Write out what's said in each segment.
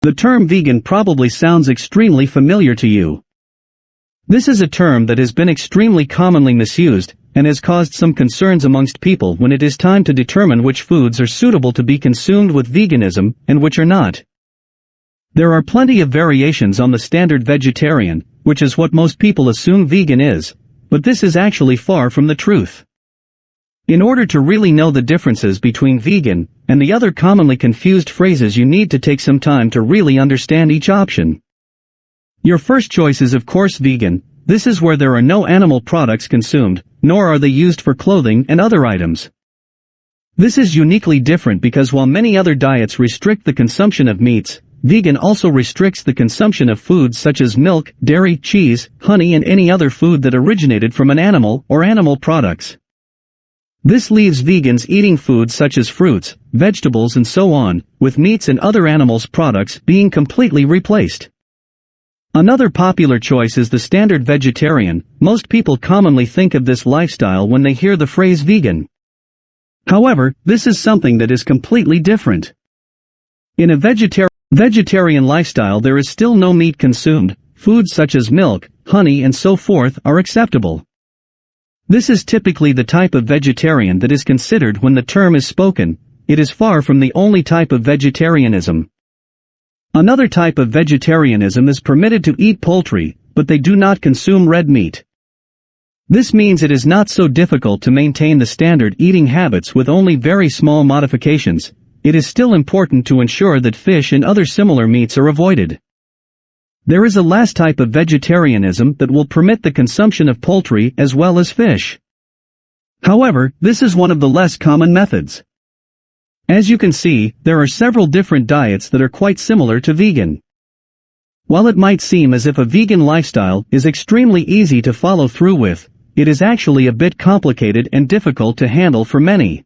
The term vegan probably sounds extremely familiar to you. This is a term that has been extremely commonly misused, and has caused some concerns amongst people when it is time to determine which foods are suitable to be consumed with veganism, and which are not. There are plenty of variations on the standard vegetarian, which is what most people assume vegan is, but this is actually far from the truth. In order to really know the differences between vegan and the other commonly confused phrases, you need to take some time to really understand each option. Your first choice is of course vegan. This is where there are no animal products consumed, nor are they used for clothing and other items. This is uniquely different because while many other diets restrict the consumption of meats, vegan also restricts the consumption of foods such as milk, dairy, cheese, honey and any other food that originated from an animal or animal products. This leaves vegans eating foods such as fruits, vegetables and so on, with meats and other animals' products being completely replaced. Another popular choice is the standard vegetarian. Most people commonly think of this lifestyle when they hear the phrase vegan. However, this is something that is completely different. In a vegetarian lifestyle there is still no meat consumed. Foods such as milk, honey and so forth are acceptable. This is typically the type of vegetarian that is considered when the term is spoken. It is far from the only type of vegetarianism. Another type of vegetarianism is permitted to eat poultry, but they do not consume red meat. This means it is not so difficult to maintain the standard eating habits with only very small modifications. It is still important to ensure that fish and other similar meats are avoided. There is a last type of vegetarianism that will permit the consumption of poultry as well as fish. However, this is one of the less common methods. As you can see, there are several different diets that are quite similar to vegan. While it might seem as if a vegan lifestyle is extremely easy to follow through with, it is actually a bit complicated and difficult to handle for many.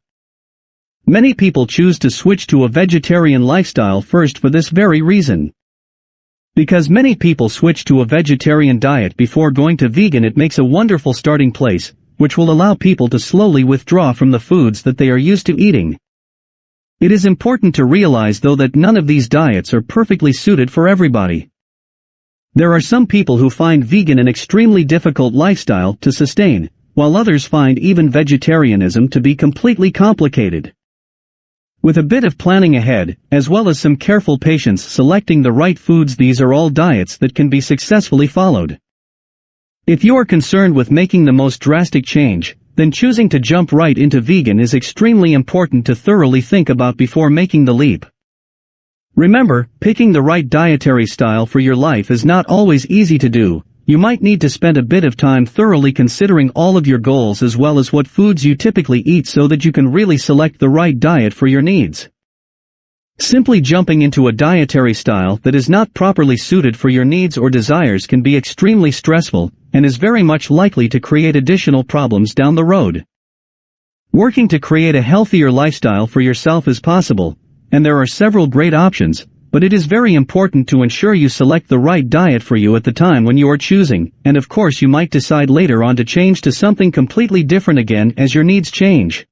Many people choose to switch to a vegetarian lifestyle first for this very reason. Because many people switch to a vegetarian diet before going to vegan, it makes a wonderful starting place, which will allow people to slowly withdraw from the foods that they are used to eating. It is important to realize though that none of these diets are perfectly suited for everybody. There are some people who find vegan an extremely difficult lifestyle to sustain, while others find even vegetarianism to be completely complicated. With a bit of planning ahead, as well as some careful patience selecting the right foods, these are all diets that can be successfully followed. If you are concerned with making the most drastic change, then choosing to jump right into vegan is extremely important to thoroughly think about before making the leap. Remember, picking the right dietary style for your life is not always easy to do. You might need to spend a bit of time thoroughly considering all of your goals as well as what foods you typically eat so that you can really select the right diet for your needs. Simply jumping into a dietary style that is not properly suited for your needs or desires can be extremely stressful, and is very much likely to create additional problems down the road. Working to create a healthier lifestyle for yourself is possible, and there are several great options, but it is very important to ensure you select the right diet for you at the time when you are choosing, and of course you might decide later on to change to something completely different again as your needs change.